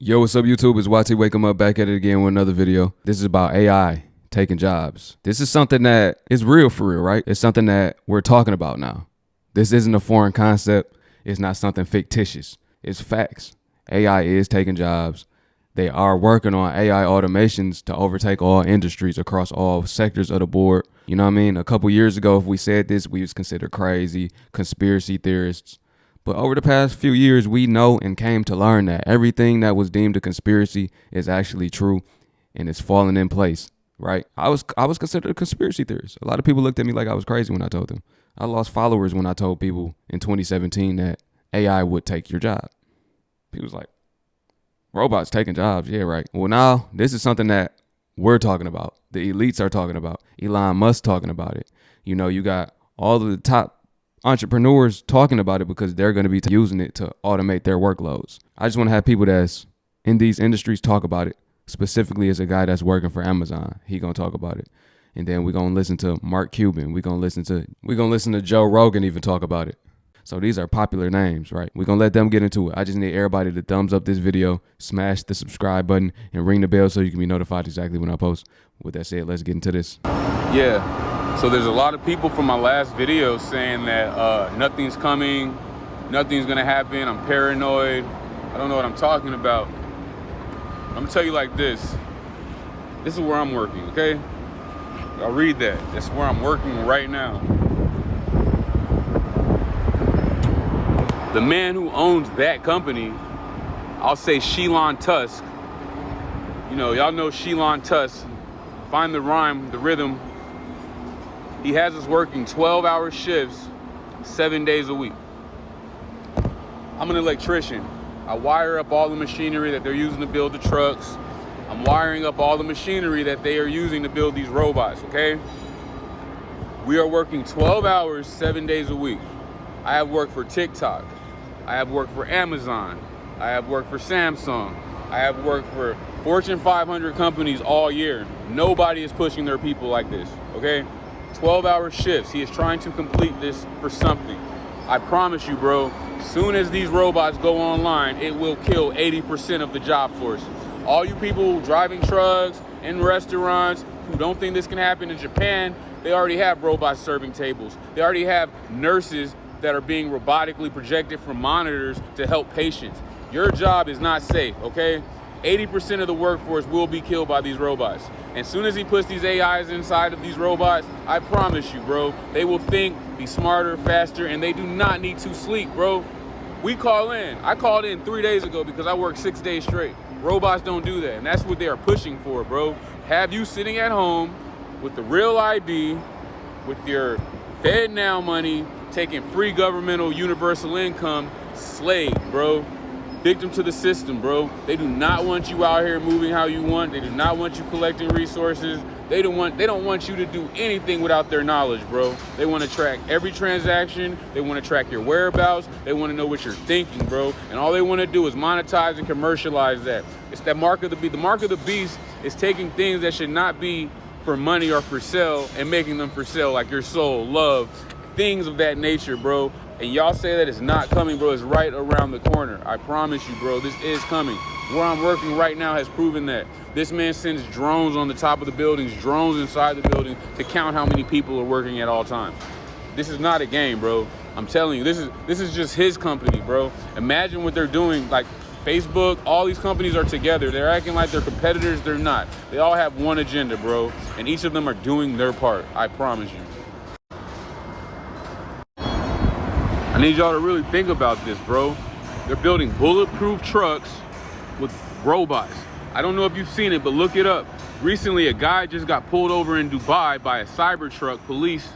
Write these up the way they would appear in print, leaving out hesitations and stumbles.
Yo, what's up YouTube? It's YT Wake 'em Up back at it again with another video. This is about AI taking jobs. This is something that is real for real, right? It's something that we're talking about now. This isn't a foreign concept. It's not something fictitious. It's facts. AI is taking jobs. They are working on AI automations to overtake all industries across all sectors of the board. You know what I mean? A couple years ago, if we said this, we was considered crazy, conspiracy theorists. But over the past few years, we know and came to learn that everything that was deemed a conspiracy is actually true and it's falling in place, right? I was considered a conspiracy theorist. A lot of people looked at me like I was crazy when I told them. I lost followers when I told people in 2017 that AI would take your job. People was like, robots taking jobs. Yeah, right. Well, now this is something that we're talking about. The elites are talking about. Elon Musk talking about it. You know, you got all of the top entrepreneurs talking about it because they're going to be using it to automate their workloads. I just want to have people that's in these industries talk about it, specifically as a guy that's working for Amazon. He going to talk about it. And then we're going to listen to Mark Cuban. We're going to listen to Joe Rogan even talk about it. So these are popular names, right? We're going to let them get into it. I just need everybody to thumbs up this video, smash the subscribe button, and ring the bell so you can be notified exactly when I post. With that said, let's get into this. Yeah. So there's a lot of people from my last video saying that nothing's coming, nothing's gonna happen, I'm paranoid, I don't know what I'm talking about. I'm gonna tell you like this. This is where I'm working, okay? I'll read that. That's where I'm working right now. The man who owns that company, I'll say Elon Tusk. You know, y'all know Elon Tusk. Find the rhyme, the rhythm. He has us working 12-hour shifts, 7 days a week. I'm an electrician. I wire up all the machinery that they're using to build the trucks. I'm wiring up all the machinery that they are using to build these robots, okay? We are working 12 hours, 7 days a week. I have worked for TikTok. I have worked for Amazon. I have worked for Samsung. I have worked for Fortune 500 companies all year. Nobody is pushing their people like this, okay? 12-hour shifts. He is trying to complete this for something. I promise you, bro, soon as these robots go online, it will kill 80% of the job force. All you people driving trucks in restaurants who don't think this can happen in Japan, they already have robots serving tables. They already have nurses that are being robotically projected from monitors to help patients. Your job is not safe, okay? 80% of the workforce will be killed by these robots. As soon as he puts these AIs inside of these robots, I promise you, bro, they will think, be smarter, faster, and they do not need to sleep, bro. We call in. I called in 3 days ago because I worked 6 days straight. Robots don't do that, and that's what they are pushing for, bro. Have you sitting at home with the real ID, with your Fed Now money, taking free governmental universal income, slave, bro. Victim to the system, bro. They do not want you out here moving how you want. They do not want you collecting resources. They don't want you to do anything without their knowledge, bro. They want to track every transaction. They want to track your whereabouts. They want to know what you're thinking, bro. And all they want to do is monetize and commercialize that. It's that mark of the beast. The mark of the beast is taking things that should not be for money or for sale and making them for sale, like your soul, love, things of that nature, bro. And y'all say that it's not coming, bro. It's right around the corner. I promise you, bro, this is coming. Where I'm working right now has proven that. This man sends drones on the top of the buildings, drones inside the building to count how many people are working at all times. This is not a game, bro. I'm telling you, this is just his company, bro. Imagine what they're doing. Like Facebook, all these companies are together. They're acting like they're competitors. They're not. They all have one agenda, bro. And each of them are doing their part. I promise you. I need y'all to really think about this, bro. They're building bulletproof trucks with robots. I don't know if you've seen it, but look it up. Recently, a guy just got pulled over in Dubai by a Cybertruck police,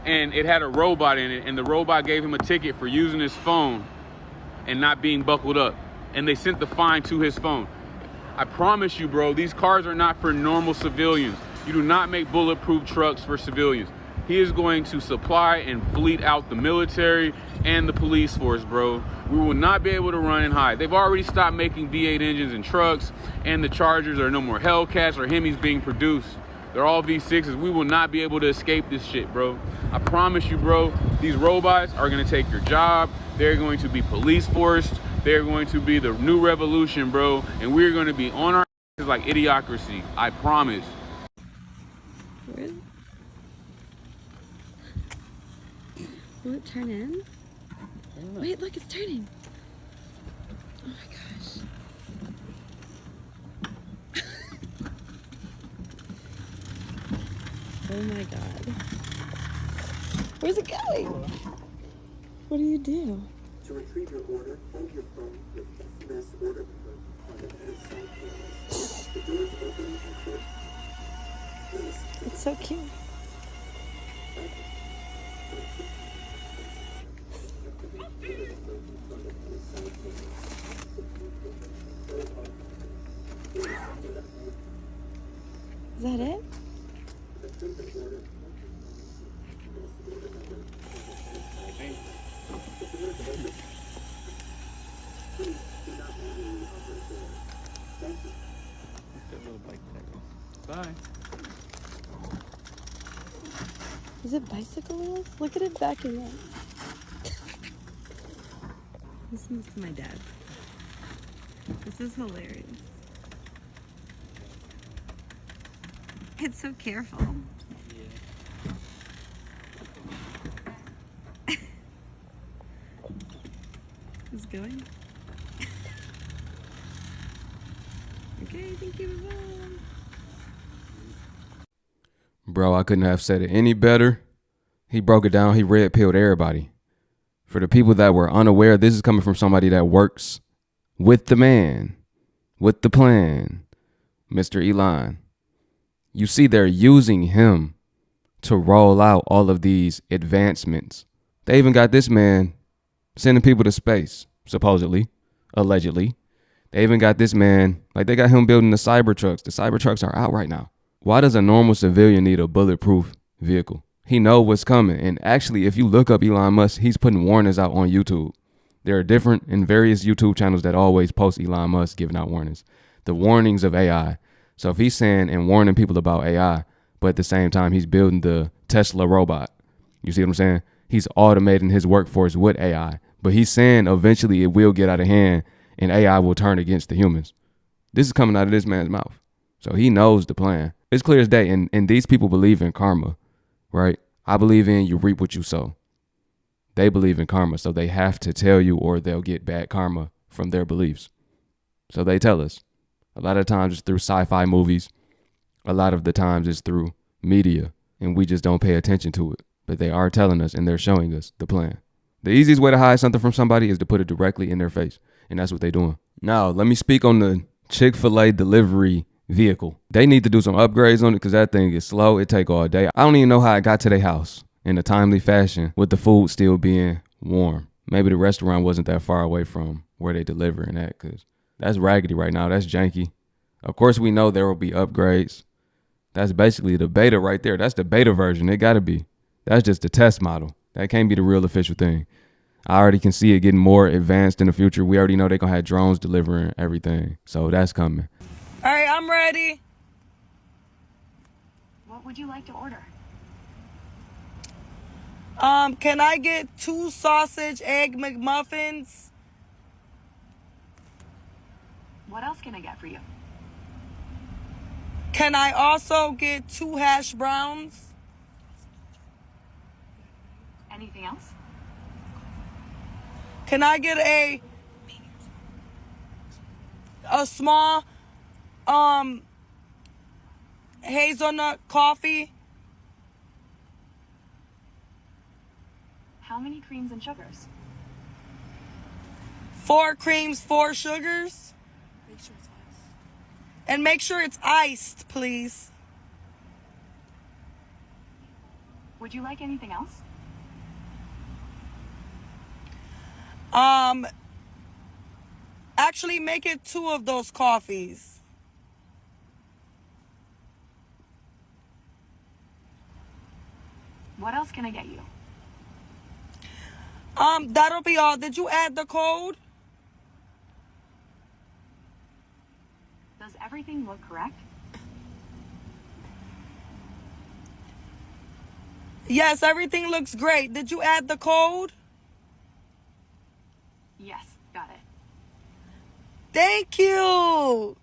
and it had a robot in it, and the robot gave him a ticket for using his phone and not being buckled up. And they sent the fine to his phone. I promise you, bro, these cars are not for normal civilians. You do not make bulletproof trucks for civilians. He is going to supply and fleet out the military and the police force, bro. We will not be able to run and hide. They've already stopped making V8 engines in trucks, and the Chargers are no more Hellcats or Hemis being produced. They're all V6s. We will not be able to escape this shit, bro. I promise you, bro, these robots are gonna take your job. They're going to be police forced. They're going to be the new revolution, bro. And we're going to be on our asses like Idiocracy. I promise. Where? Will it turn in? Wait, look, it's turning. Oh my gosh. Oh my god. Where's it going? What do you do? To retrieve your order, hold your phone with SMS order code on the bedside panel. The doors open and close. Please. It's so cute. Is that it? Bye. Is it bicycle wheels? Look at it backing up. Listen to my dad. This is hilarious. It's so careful. Yeah. It's going. Okay, thank you. Bye. Bro, I couldn't have said it any better. He broke it down. He red pilled everybody. For the people that were unaware, this is coming from somebody that works with the man, with the plan, Mr. Elon. You see, they're using him to roll out all of these advancements. They even got this man sending people to space, supposedly, allegedly. They even got this man, like they got him building the Cybertrucks. The Cybertrucks are out right now. Why does a normal civilian need a bulletproof vehicle? He know what's coming. And actually, if you look up Elon Musk, he's putting warnings out on YouTube. There are different and various YouTube channels that always post Elon Musk giving out warnings. The warnings of AI. So if he's saying and warning people about AI, but at the same time, he's building the Tesla robot. You see what I'm saying? He's automating his workforce with AI. But he's saying eventually it will get out of hand and AI will turn against the humans. This is coming out of this man's mouth. So he knows the plan. It's clear as day. And these people believe in karma, right? I believe in you reap what you sow. They believe in karma, so they have to tell you or they'll get bad karma from their beliefs. So they tell us. A lot of times it's through sci-fi movies. A lot of the times it's through media, and we just don't pay attention to it. But they are telling us and they're showing us the plan. The easiest way to hide something from somebody is to put it directly in their face, and that's what they're doing. Now, let me speak on the Chick-fil-A delivery vehicle. They need to do some upgrades on it because that thing is slow. It take all day. I don't even know how it got to their house in a timely fashion with the food still being warm. Maybe the restaurant wasn't that far away from where they delivering at because that's raggedy right now. That's janky. Of course, we know there will be upgrades. That's basically the beta right there. That's the beta version. It got to be. That's just the test model. That can't be the real official thing. I already can see it getting more advanced in the future. We already know they're going to have drones delivering everything. So that's coming. All right, I'm ready. What would you like to order? Can I get 2 sausage egg McMuffins? What else can I get for you? Can I also get 2 hash browns? Anything else? Can I get a small hazelnut coffee? How many creams and sugars? 4 creams, 4 sugars. Make sure it's iced. And make sure it's iced, please. Would you like anything else? Actually make it 2 of those coffees. What else can I get you? That'll be all. Did you add the code? Does everything look correct? Yes, everything looks great. Did you add the code? Yes, got it. Thank you.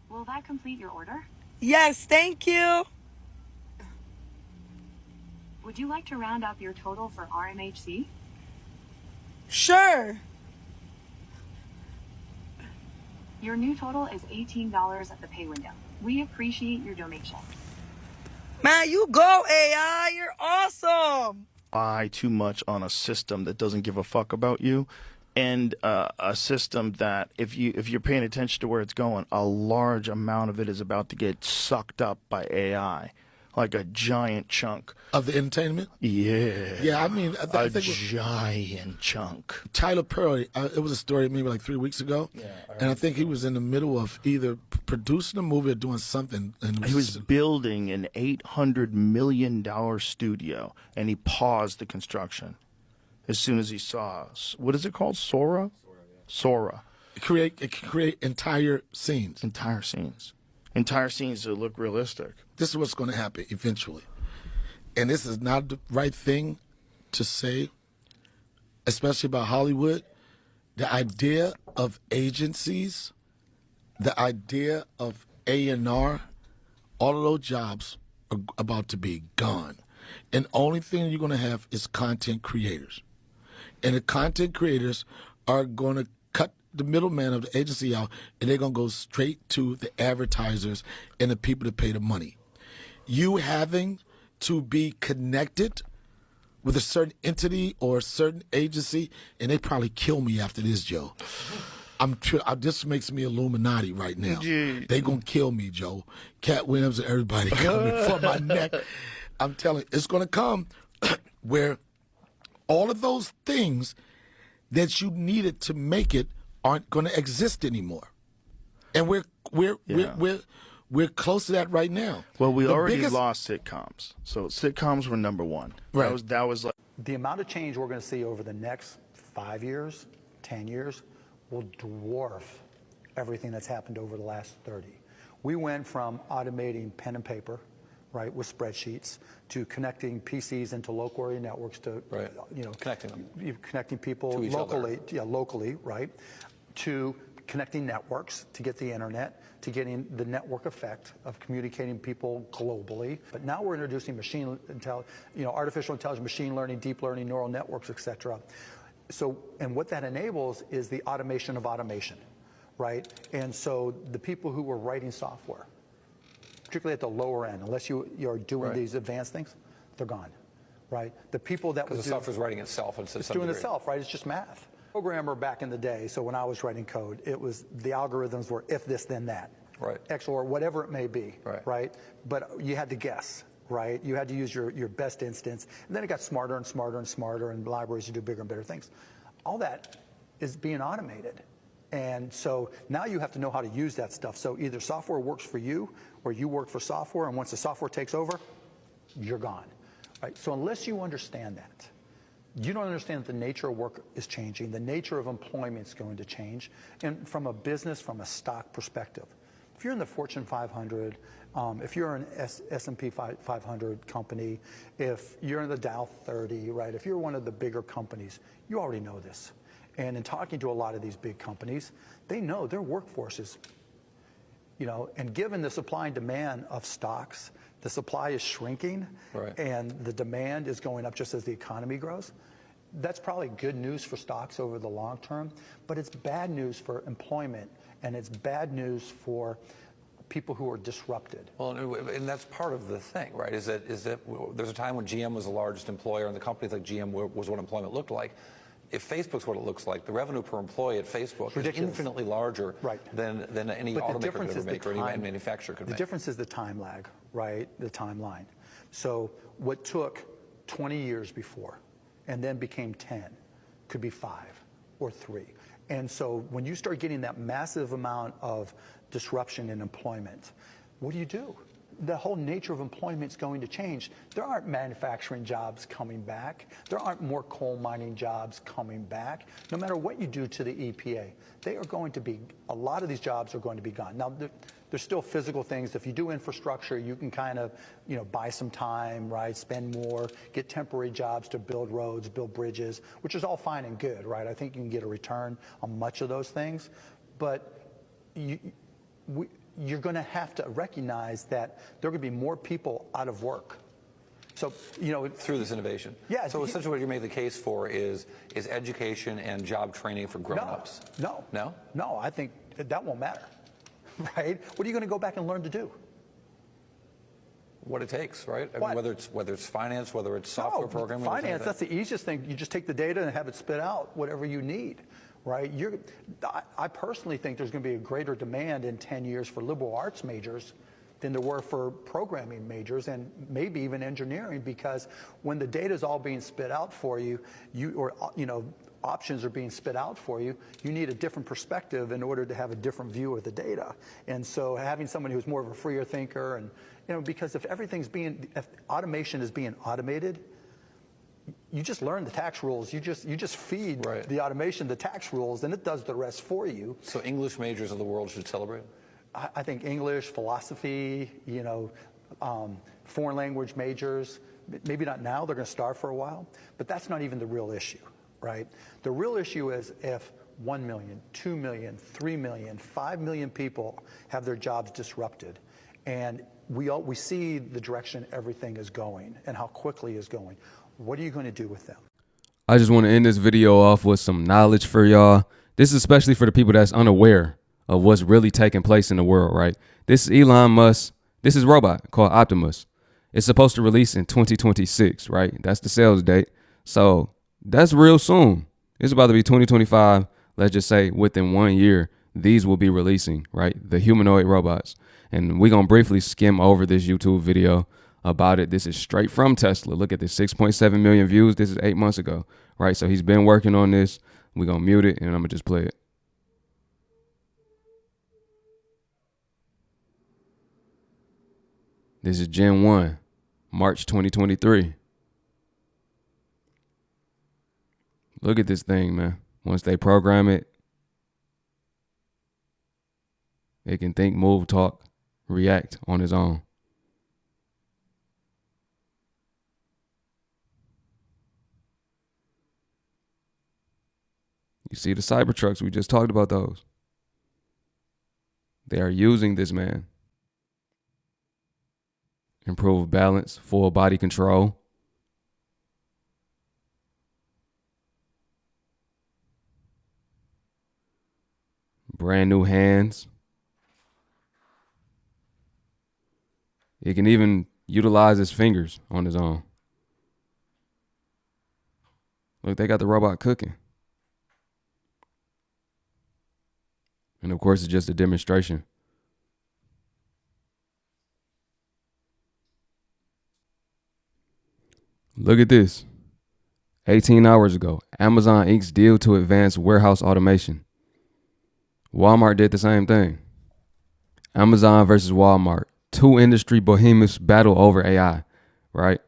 Will that complete your order? Yes, thank you. Would you like to round up your total for RMHC? Sure. Your new total is $18 at the pay window. We appreciate your donation. Man, you go, AI. You're awesome. Rely too much on a system that doesn't give a fuck about you, and a system that if you're paying attention to where it's going, a large amount of it is about to get sucked up by AI, like a giant chunk Of the entertainment? Yeah. Yeah, I mean, I A think giant chunk. Tyler Perry, it was a story maybe like 3 weeks ago, and I think he was in the middle of either producing a movie or doing something. And He was building an $800 million studio, and he paused the construction as soon as he saw, what is it called? Sora? Sora. It can create entire scenes. Entire scenes. Entire scenes that look realistic. This is what's going to happen eventually. And this is not the right thing to say, especially about Hollywood. The idea of agencies, the idea of A&R, all of those jobs are about to be gone. And the only thing you're going to have is content creators. And the content creators are going to cut the middleman of the agency out, and they're going to go straight to the advertisers and the people that pay the money. You having to be connected with a certain entity or a certain agency, and they probably kill me after this, Joe. This makes me Illuminati right now. They gonna kill me, Joe. Cat Williams and everybody coming for my neck. I'm telling you, it's gonna come where all of those things that you needed to make it aren't gonna exist anymore, and we're close to that right now. Well, we The already biggest- lost sitcoms. So sitcoms were number one. Right. That was like The amount of change we're going to see over the next 5 years, 10 years, will dwarf everything that's happened over the last 30. We went from automating pen and paper, right, with spreadsheets, to connecting PCs into local area networks to, Connecting them. connecting people To each locally, locally, right, to connecting networks to get the internet, to getting the network effect of communicating people globally. But now we're introducing artificial intelligence, machine learning, deep learning, neural networks, et cetera. So, and what that enables is the automation of automation, right? And so the people who were writing software, particularly at the lower end, unless you're doing these advanced things, they're gone, right? The people that Because the software's writing itself. It's doing itself, right? It's just math. Programmer back in the day, so when I was writing code, it was the algorithms were if this, then that. Right. X or whatever it may be. Right. But you had to guess, right? You had to use your best instance. And then it got smarter and smarter and smarter, and libraries to do bigger and better things. All that is being automated. And so now you have to know how to use that stuff. So either software works for you or you work for software, and once the software takes over, you're gone. Right? So unless you understand that, you don't understand that the nature of work is changing, the nature of employment is going to change, and from a business, from a stock perspective. If you're in the Fortune 500, if you're an S&P 500 company, if you're in the Dow 30, right, if you're one of the bigger companies, you already know this. And in talking to a lot of these big companies, they know their workforce is, and given the supply and demand of stocks, the supply is shrinking, and the demand is going up just as the economy grows. That's probably good news for stocks over the long term, but it's bad news for employment, and it's bad news for people who are disrupted. Well, and that's part of the thing, right? Is that there's a time when GM was the largest employer, and the companies like GM was what employment looked like. If Facebook's what it looks like, the revenue per employee at Facebook is infinitely larger than any automaker could ever make or any manufacturer could make. The difference is the time lag, right? The timeline. So what took 20 years before and then became 10 could be 5 or 3. And so when you start getting that massive amount of disruption in employment, what do? the whole nature of employment is going to change. There aren't manufacturing jobs coming back. There aren't more coal mining jobs coming back. No matter what you do to the EPA, they are going to be, a lot of these jobs are going to be gone. Now, there's still physical things. If you do infrastructure, you can kind of, buy some time, right? Spend more, get temporary jobs to build roads, build bridges, which is all fine and good, right? I think you can get a return on much of those things. But you're going to have to recognize that there are going to be more people out of work. So, through this innovation. Yeah. So essentially what you make the case for is education and job training for grown-ups. No. No? No, I think that won't matter, right? What are you going to go back and learn to do? What it takes, right? I mean, whether it's finance, whether it's software programming. Finance, that's the easiest thing. You just take the data and have it spit out whatever you need, right? I personally think there's going to be a greater demand in 10 years for liberal arts majors than there were for programming majors and maybe even engineering, because when the data is all being spit out for you, options are being spit out for you, you need a different perspective in order to have a different view of the data. And so having someone who's more of a freer thinker, and because if automation is being automated, you just learn the tax rules. You just feed the automation the tax rules, and it does the rest for you. So English majors of the world should celebrate? I think English, philosophy, foreign language majors, maybe not now, they're going to starve for a while, but that's not even the real issue, right? The real issue is if 1 million, 2 million, 3 million, 5 million people have their jobs disrupted, and we see the direction everything is going and how quickly it's going. What are you going to do with them? I just want to end this video off with some knowledge for y'all. This is especially for the people that's unaware of what's really taking place in the world, right? This is Elon Musk. This is a robot called Optimus. It's supposed to release in 2026, right? That's the sales date. So that's real soon. It's about to be 2025. Let's just say within 1 year, these will be releasing, right? The humanoid robots. And we're going to briefly skim over this YouTube video about it. This is straight from Tesla. Look at this, 6.7 million views. This is 8 months ago, right? So he's been working on this. We're going to mute it, and I'm going to just play it. This is Gen 1, March 2023. Look at this thing, man. Once they program it, it can think, move, talk, react on its own. You see the Cybertrucks, we just talked about those. They are using this, man. Improved balance, full body control. Brand new hands. It can even utilize his fingers on his own. Look, they got the robot cooking. And of course, it's just a demonstration. Look at this. 18 hours ago, Amazon inks deal to advance warehouse automation. Walmart did the same thing. Amazon versus Walmart. Two industry behemoths battle over AI, right?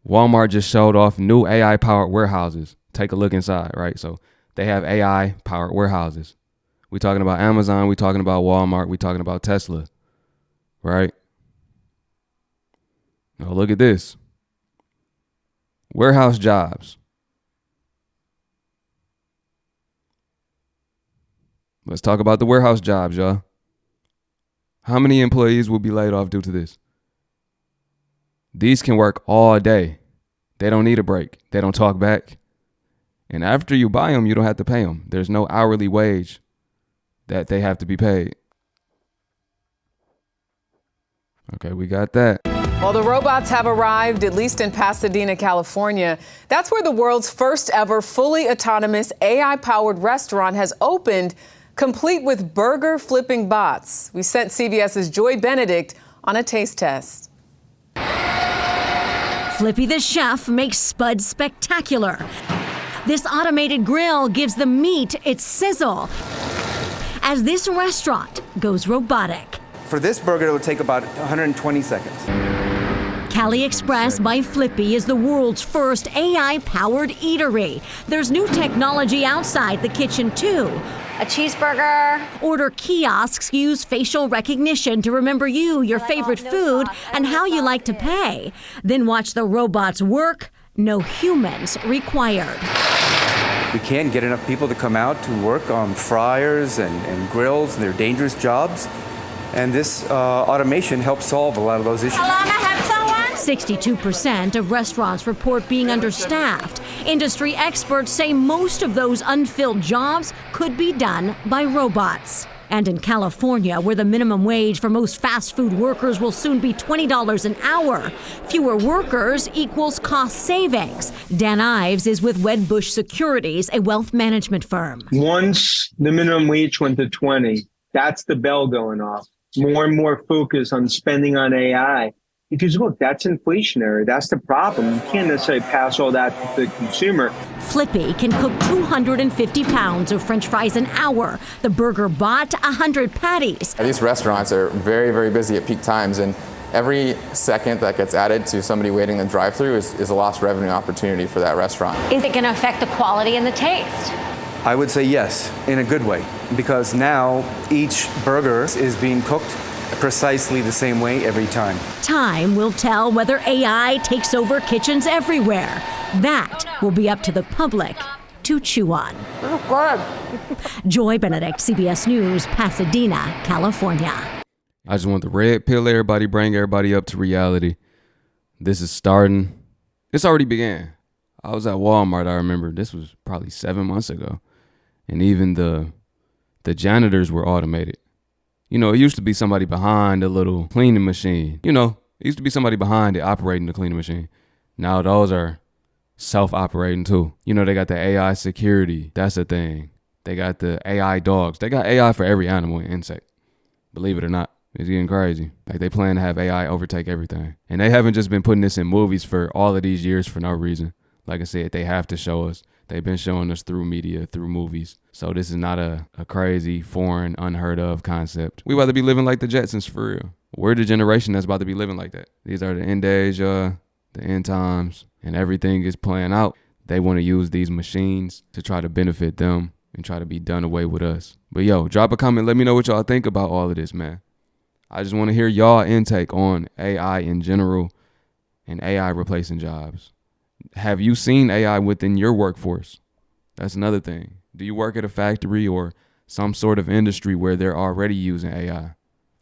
Walmart just showed off new AI-powered warehouses. Take a look inside, right? So they have AI-powered warehouses. We talking about Amazon. We talking about Walmart. We talking about Tesla, right? Now look at this. Warehouse jobs. Let's talk about the warehouse jobs, y'all. How many employees will be laid off due to this? These can work all day. They don't need a break. They don't talk back. And after you buy them, you don't have to pay them. There's no hourly wage that they have to be paid. Okay, we got that. Well, the robots have arrived, at least in Pasadena, California. That's where the world's first ever fully autonomous AI-powered restaurant has opened, complete with burger flipping bots. We sent CBS's Joy Benedict on a taste test. Flippy the chef makes Spud spectacular. This automated grill gives the meat its sizzle as this restaurant goes robotic. For this burger, it would take about 120 seconds. Cali Express by Flippy is the world's first AI-powered eatery. There's new technology outside the kitchen, too. A cheeseburger. Order kiosks use facial recognition to remember you, your favorite food, and how you like to pay. Then watch the robots work. No humans required. We can't get enough people to come out to work on fryers and grills, and they're dangerous jobs. And this automation helps solve a lot of those issues. 62% of restaurants report being understaffed. Industry experts say most of those unfilled jobs could be done by robots. And in California, where the minimum wage for most fast food workers will soon be $20 an hour, fewer workers equals cost savings. Dan Ives is with Wedbush Securities, a wealth management firm. Once the minimum wage went to 20, that's the bell going off. More and more focus on spending on AI. Because look, that's inflationary. That's the problem. You can't necessarily pass all that to the consumer. Flippy can cook 250 pounds of French fries an hour. The burger bot, 100 patties. These restaurants are very, very busy at peak times, and every second that gets added to somebody waiting in the drive-thru is a lost revenue opportunity for that restaurant. Is it going to affect the quality and the taste? I would say yes, in a good way, because now each burger is being cooked precisely the same way every time. Time will tell whether AI takes over kitchens everywhere. That will be up to the public to chew on. Joy Benedict, CBS News, Pasadena, California. I just want the red pill everybody, bring everybody up to reality. This is starting. It's already began. I was at Walmart, I remember. This was probably 7 months ago. And even the janitors were automated. You know, it used to be somebody behind a little cleaning machine. You know, it used to be somebody behind it operating the cleaning machine. Now those are self-operating too. You know, they got the AI security. That's a thing. They got the AI dogs. They got AI for every animal and insect. Believe it or not. It's getting crazy. Like, they plan to have AI overtake everything. And they haven't just been putting this in movies for all of these years for no reason. Like I said, they have to show us. They've been showing us through media, through movies. So this is not a crazy, foreign, unheard of concept. We about to be living like the Jetsons for real. We're the generation that's about to be living like that. These are the end days, the end times, and everything is playing out. They want to use these machines to try to benefit them and try to be done away with us. But yo, drop a comment. Let me know what y'all think about all of this, man. I just want to hear y'all intake on AI in general and AI replacing jobs. Have you seen AI within your workforce? That's another thing. Do you work at a factory or some sort of industry where they're already using AI?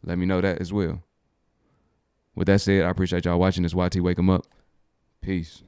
Let me know that as well. With that said, I appreciate y'all watching this YT Wake 'em Up. Peace.